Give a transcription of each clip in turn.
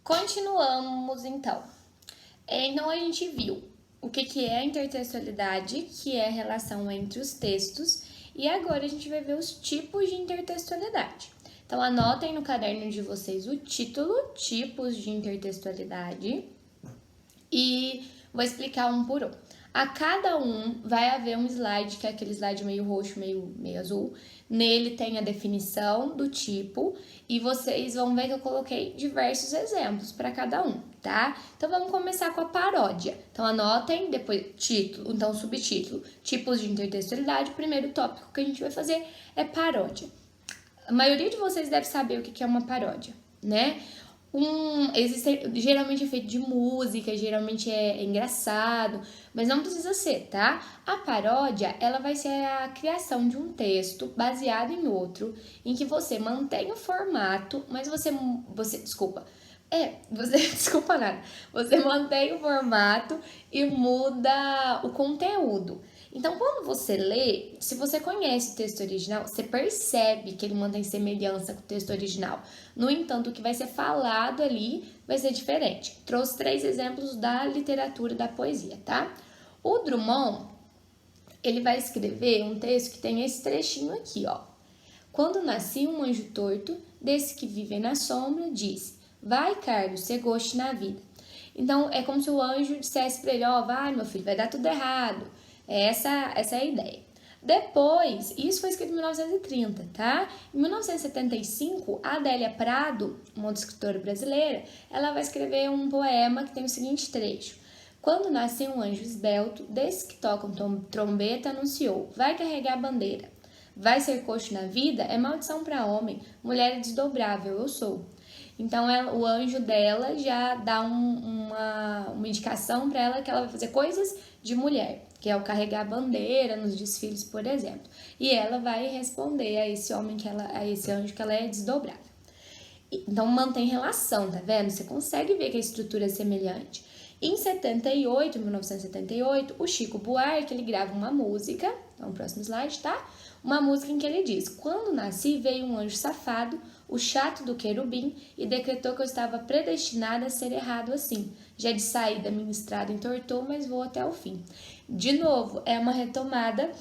Continuamos, então. Então, a gente viu o que é a intertextualidade, que é a relação entre os textos, e agora a gente vai ver os tipos de intertextualidade. Então, anotem no caderno de vocês o título, tipos de intertextualidade, e vou explicar um por um. A cada um vai haver um slide, que é aquele slide meio roxo, meio azul. Nele tem a definição do tipo e vocês vão ver que eu coloquei diversos exemplos para cada um, tá? Então vamos começar com a paródia. Então anotem, depois título, então subtítulo, tipos de intertextualidade. O primeiro tópico que a gente vai fazer é paródia. A maioria de vocês deve saber o que é uma paródia, né? Geralmente é feito de música, geralmente é engraçado, mas não precisa ser, tá? A paródia, ela vai ser a criação de um texto baseado em outro, em que você mantém o formato, mas desculpa nada. Você mantém o formato e muda o conteúdo. Então, quando você lê, se você conhece o texto original, você percebe que ele mantém semelhança com o texto original. No entanto, o que vai ser falado ali vai ser diferente. Trouxe 3 exemplos da literatura e da poesia, tá? O Drummond, ele vai escrever um texto que tem esse trechinho aqui, ó. Quando nascia um anjo torto, desses que vivem na sombra, disse: vai, Carlos, ser goste na vida. Então, é como se o anjo dissesse para ele: ó, vai, meu filho, vai dar tudo errado. Essa é a ideia. Depois, isso foi escrito em 1930, tá? Em 1975, a Adélia Prado, uma outra escritora brasileira, ela vai escrever um poema que tem o seguinte trecho: quando nasceu um anjo esbelto, desses que tocam trombeta, anunciou: vai carregar a bandeira. Vai ser coxo na vida é maldição para homem, mulher é desdobrável, eu sou. Então, o anjo dela já dá uma indicação para ela que ela vai fazer coisas de mulher, que é o carregar a bandeira nos desfiles, por exemplo. E ela vai responder a esse anjo que ela é desdobrável. Então, mantém relação, tá vendo? Você consegue ver que a estrutura é semelhante. Em 1978, o Chico Buarque, ele grava uma música, então, próximo slide, tá? Uma música em que ele diz: quando nasci, veio um anjo safado, o chato do querubim, e decretou que eu estava predestinada a ser errado assim. Já de saída minha estrada entortou, mas vou até o fim. De novo, é uma retomada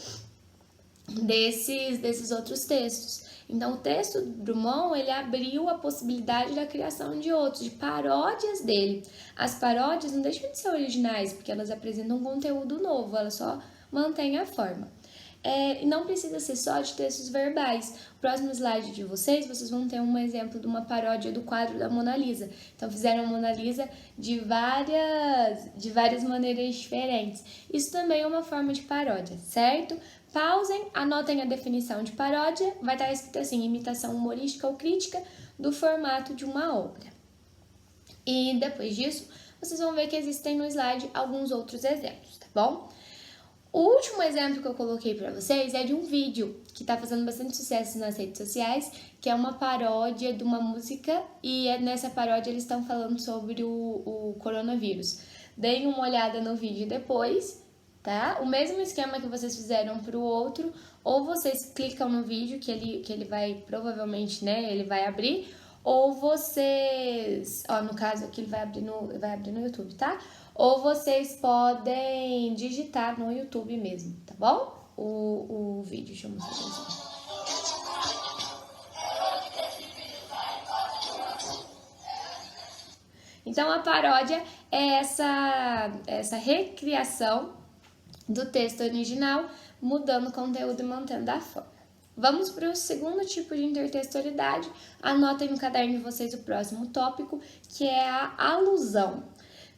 desses outros textos. Então, o texto do Drummond, ele abriu a possibilidade da criação de outros, de paródias dele. As paródias não deixam de ser originais, porque elas apresentam um conteúdo novo, elas só mantêm a forma. E não precisa ser só de textos verbais. O próximo slide de vocês vão ter um exemplo de uma paródia do quadro da Mona Lisa. Então, fizeram a Mona Lisa de várias maneiras diferentes. Isso também é uma forma de paródia, certo? Pausem, anotem a definição de paródia. Vai estar escrito assim: imitação humorística ou crítica do formato de uma obra. E depois disso, vocês vão ver que existem no slide alguns outros exemplos, tá bom? O último exemplo que eu coloquei para vocês é de um vídeo que está fazendo bastante sucesso nas redes sociais, que é uma paródia de uma música, e nessa paródia eles estão falando sobre o coronavírus. Deem uma olhada no vídeo depois, tá? O mesmo esquema que vocês fizeram para o outro, ou vocês clicam no vídeo que ele vai, provavelmente, né, ele vai abrir, ou vocês, no caso aqui ele vai abrir no YouTube, tá? Ou vocês podem digitar no YouTube mesmo, tá bom? O vídeo, deixa eu mostrar pra vocês. Então, a paródia é essa recriação do texto original, mudando o conteúdo e mantendo a forma. Vamos para o segundo tipo de intertextualidade. Anotem no caderno de vocês o próximo tópico, que é a alusão.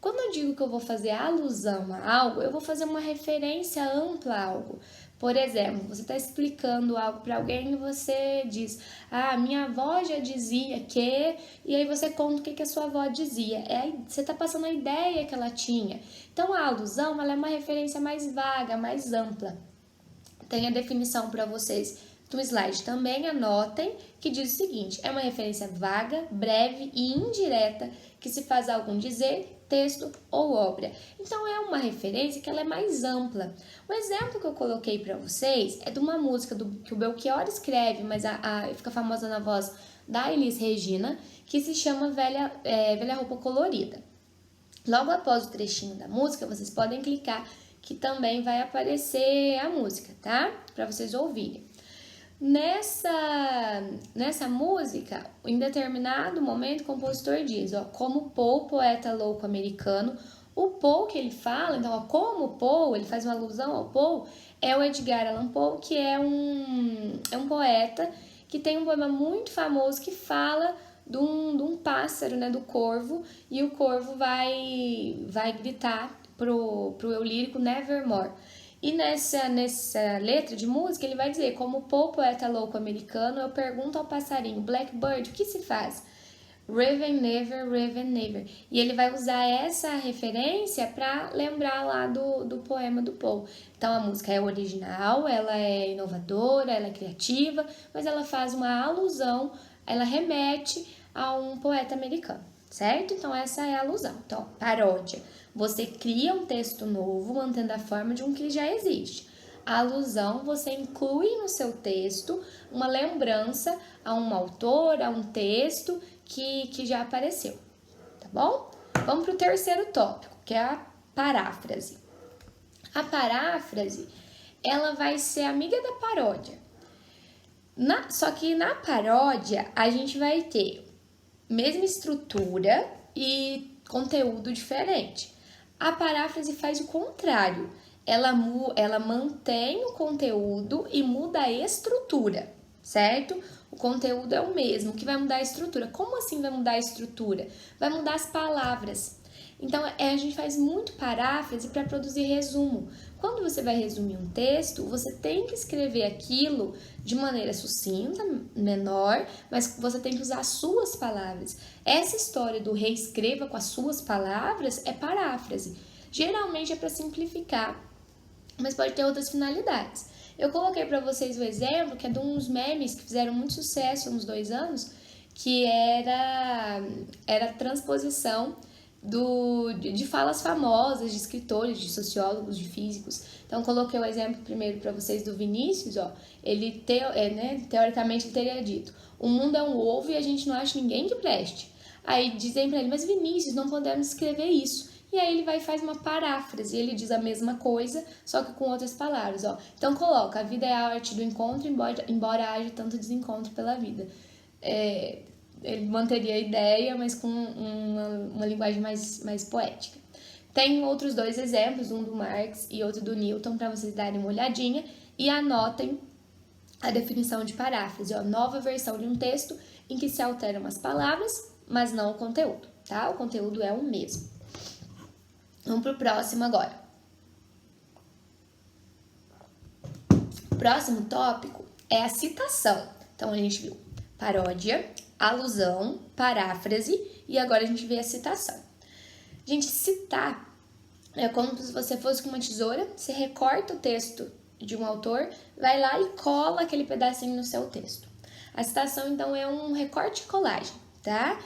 Quando eu digo que eu vou fazer alusão a algo, eu vou fazer uma referência ampla a algo. Por exemplo, você está explicando algo para alguém e você diz: minha avó já dizia que... E aí você conta o que a sua avó dizia. Você está passando a ideia que ela tinha. Então, a alusão ela é uma referência mais vaga, mais ampla. Tem a definição para vocês no slide também, anotem, que diz o seguinte: é uma referência vaga, breve e indireta que se faz a algum dizer, texto ou obra. Então, é uma referência que ela é mais ampla. O exemplo que eu coloquei para vocês é de uma música que o Belchior escreve, mas fica famosa na voz da Elis Regina, que se chama Velha Roupa Colorida. Logo após o trechinho da música, vocês podem clicar que também vai aparecer a música, tá? Para vocês ouvirem. Nessa música, em determinado momento, o compositor diz, ó, como Poe, poeta louco americano. O Poe que ele fala, então, ó, como Poe, ele faz uma alusão ao Poe, é o Edgar Allan Poe, que é um poeta que tem um poema muito famoso que fala de um pássaro, né, do corvo, e o corvo vai gritar pro eu lírico Nevermore. E nessa letra de música ele vai dizer, como Poe, poeta louco americano, eu pergunto ao passarinho, Blackbird, o que se faz? Raven never, Raven never. E ele vai usar essa referência para lembrar lá do poema do Poe. Então a música é original, ela é inovadora, ela é criativa, mas ela faz uma alusão, ela remete a um poeta americano, certo? Então essa é a alusão. Então, paródia. Você cria um texto novo, mantendo a forma de um que já existe. A alusão, você inclui no seu texto uma lembrança a um autor, a um texto que já apareceu, tá bom? Vamos para o terceiro tópico, que é a paráfrase. A paráfrase, ela vai ser amiga da paródia. Só que na paródia, a gente vai ter mesma estrutura e conteúdo diferente. A paráfrase faz o contrário. Ela mantém o conteúdo e muda a estrutura, certo? O conteúdo é o mesmo, o que vai mudar a estrutura. Como assim vai mudar a estrutura? Vai mudar as palavras. Então, a gente faz muito paráfrase para produzir resumo. Quando você vai resumir um texto, você tem que escrever aquilo de maneira sucinta, menor, mas você tem que usar as suas palavras. Essa história do reescreva com as suas palavras é paráfrase. Geralmente é para simplificar, mas pode ter outras finalidades. Eu coloquei para vocês o exemplo que é de uns memes que fizeram muito sucesso há uns 2 anos, que era a transposição de falas famosas, de escritores, de sociólogos, de físicos. Então, coloquei o exemplo primeiro para vocês do Vinícius, ó. Ele, teoricamente, ele teria dito, o mundo é um ovo e a gente não acha ninguém que preste. Aí dizem para ele, mas Vinícius, não podemos escrever isso. E aí ele vai e faz uma paráfrase, ele diz a mesma coisa, só que com outras palavras, ó. Então coloca, a vida é a arte do encontro, embora haja tanto desencontro pela vida. Ele manteria a ideia, mas com uma linguagem mais poética. Tem outros 2 exemplos, um do Marx e outro do Newton, para vocês darem uma olhadinha e anotem a definição de paráfrase, ó. Nova versão de um texto em que se alteram as palavras, mas não o conteúdo, tá? O conteúdo é o mesmo. Vamos pro próximo agora. O próximo tópico é a citação. Então, a gente viu paródia, alusão, paráfrase e agora a gente vê a citação. Gente, citar é como se você fosse com uma tesoura, você recorta o texto de um autor, vai lá e cola aquele pedacinho no seu texto. A citação, então, é um recorte e colagem, tá?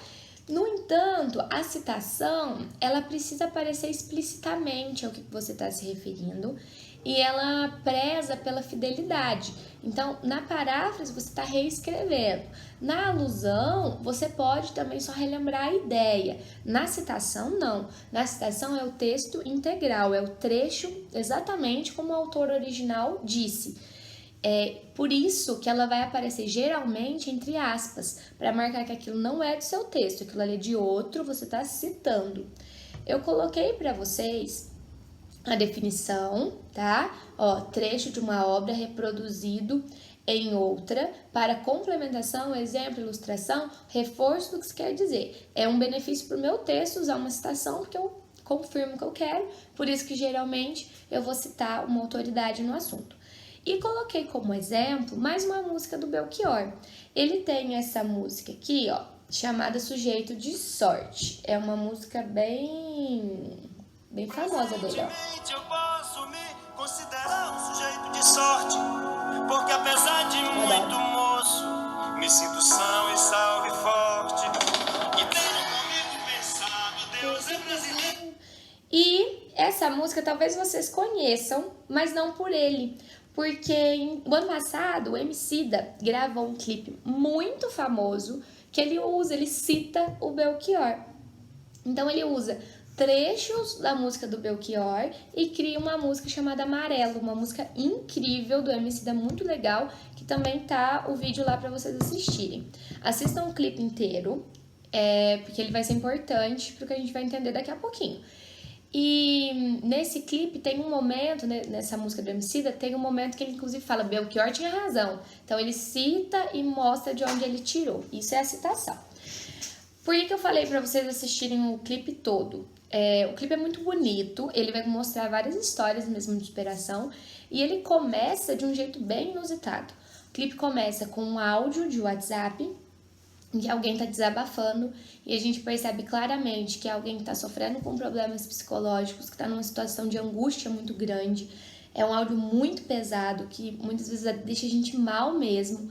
No entanto, a citação, ela precisa aparecer explicitamente ao que você está se referindo e ela preza pela fidelidade. Então, na paráfrase, você está reescrevendo. Na alusão, você pode também só relembrar a ideia. Na citação, não. Na citação é o texto integral, é o trecho exatamente como o autor original disse. É por isso que ela vai aparecer geralmente entre aspas, para marcar que aquilo não é do seu texto, aquilo ali é de outro, você está citando. Eu coloquei para vocês a definição, tá? Ó, trecho de uma obra reproduzido em outra, para complementação, exemplo, ilustração, reforço do que se quer dizer. É um benefício para o meu texto usar uma citação, porque eu confirmo o que eu quero, por isso que geralmente eu vou citar uma autoridade no assunto. E coloquei como exemplo mais uma música do Belchior. Ele tem essa música aqui, ó, chamada Sujeito de Sorte. É uma música bem famosa dele, ó. Eu posso me considerar um sujeito de sorte, porque apesar de muito moço, me sinto são e salve forte. E tenho comigo pensado, Deus é brasileiro. E essa música talvez vocês conheçam, mas não por ele. Porque no ano passado o Emicida gravou um clipe muito famoso que ele cita o Belchior. Então ele usa trechos da música do Belchior e cria uma música chamada Amarelo, uma música incrível do Emicida, muito legal, que também tá o vídeo lá para vocês assistirem. Assistam o clipe inteiro, porque ele vai ser importante porque a gente vai entender daqui a pouquinho. E nesse clipe tem um momento, né, nessa música do Emicida, tem um momento que ele inclusive fala, Belchior tinha razão. Então ele cita e mostra de onde ele tirou. Isso é a citação. Por que eu falei para vocês assistirem o clipe todo? O clipe é muito bonito, ele vai mostrar várias histórias mesmo de inspiração e ele começa de um jeito bem inusitado. O clipe começa com um áudio de WhatsApp em que alguém está desabafando e a gente percebe claramente que alguém está sofrendo com problemas psicológicos, que está numa situação de angústia muito grande. É um áudio muito pesado que muitas vezes deixa a gente mal mesmo.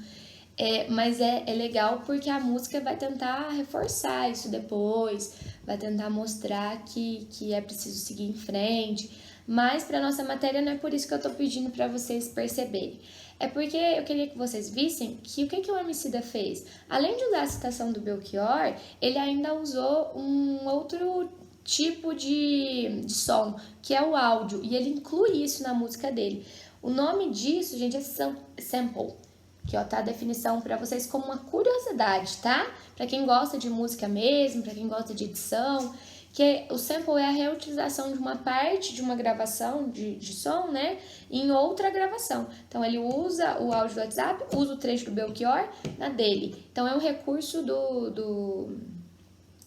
Mas é legal porque a música vai tentar reforçar isso depois, vai tentar mostrar que é preciso seguir em frente. Mas para nossa matéria não é por isso que eu tô pedindo para vocês perceberem. É porque eu queria que vocês vissem que o que o Emicida fez? Além de usar a citação do Belchior, ele ainda usou um outro tipo de som, que é o áudio, e ele inclui isso na música dele. O nome disso, gente, é sample. Aqui, ó, tá a definição para vocês como uma curiosidade, tá? Para quem gosta de música mesmo, para quem gosta de edição, que o sample é a reutilização de uma parte de uma gravação de som, né, em outra gravação. Então, ele usa o áudio do WhatsApp, usa o trecho do Belchior na dele. Então, é um recurso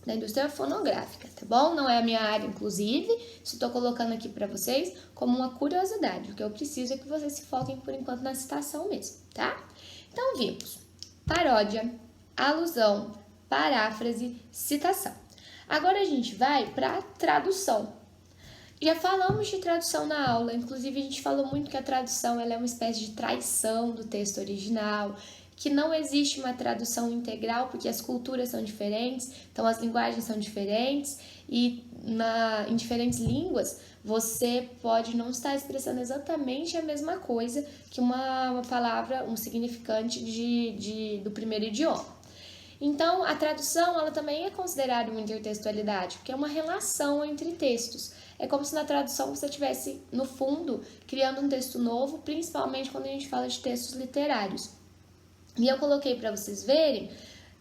da indústria fonográfica, tá bom? Não é a minha área, inclusive, estou colocando aqui para vocês como uma curiosidade. O que eu preciso é que vocês se foquem, por enquanto, na citação mesmo, tá? Então, vimos paródia, alusão, paráfrase, citação. Agora a gente vai para tradução. Já falamos de tradução na aula, inclusive a gente falou muito que a tradução ela é uma espécie de traição do texto original, que não existe uma tradução integral porque as culturas são diferentes, então as linguagens são diferentes e em diferentes línguas você pode não estar expressando exatamente a mesma coisa que uma palavra, um significante do primeiro idioma. Então, a tradução ela também é considerada uma intertextualidade, porque é uma relação entre textos. É como se na tradução você estivesse, no fundo, criando um texto novo, principalmente quando a gente fala de textos literários. E eu coloquei para vocês verem,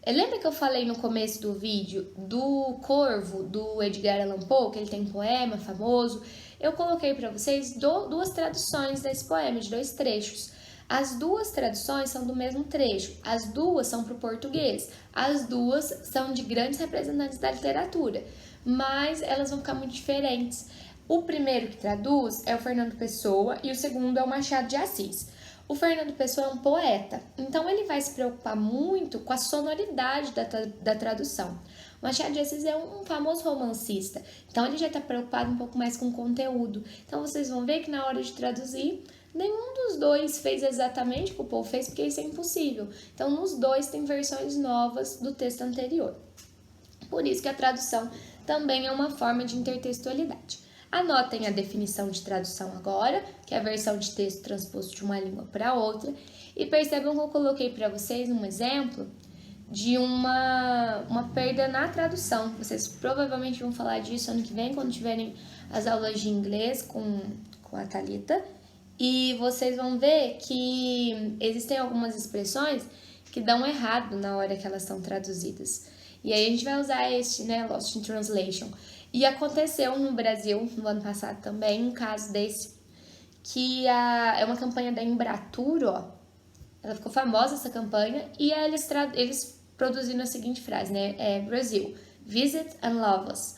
lembra que eu falei no começo do vídeo do Corvo, do Edgar Allan Poe, que ele tem um poema famoso? Eu coloquei para vocês duas traduções desse poema, de 2 trechos. As duas traduções são do mesmo trecho, as duas são para o português, as duas são de grandes representantes da literatura, mas elas vão ficar muito diferentes. O primeiro que traduz é o Fernando Pessoa e o segundo é o Machado de Assis. O Fernando Pessoa é um poeta, então ele vai se preocupar muito com a sonoridade da tradução. O Machado de Assis é um famoso romancista, então ele já está preocupado um pouco mais com o conteúdo. Então vocês vão ver que na hora de traduzir, nenhum dos dois fez exatamente o que o Poe fez, porque isso é impossível. Então nos dois tem versões novas do texto anterior. Por isso que a tradução também é uma forma de intertextualidade. Anotem a definição de tradução agora, que é a versão de texto transposto de uma língua para outra, e percebam que eu coloquei para vocês um exemplo de uma perda na tradução. Vocês provavelmente vão falar disso ano que vem, quando tiverem as aulas de inglês com a Thalita, e vocês vão ver que existem algumas expressões que dão errado na hora que elas são traduzidas. E aí a gente vai usar Lost in Translation. E aconteceu no Brasil, no ano passado também, um caso desse, que é uma campanha da Embratur, ó. Ela ficou famosa, essa campanha, e eles produziram a seguinte frase, né? Brasil, visit and love us.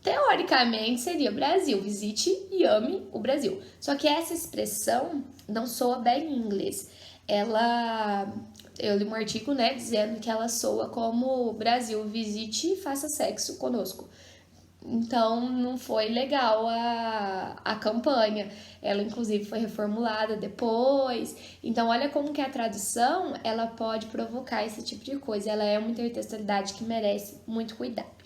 Teoricamente seria Brasil, visite e ame o Brasil. Só que essa expressão não soa bem em inglês. Eu li um artigo, né, dizendo que ela soa como Brasil, visite e faça sexo conosco. Então, não foi legal a campanha. Ela, inclusive, foi reformulada depois. Então, olha como que a tradução, ela pode provocar esse tipo de coisa. Ela é uma intertextualidade que merece muito cuidado.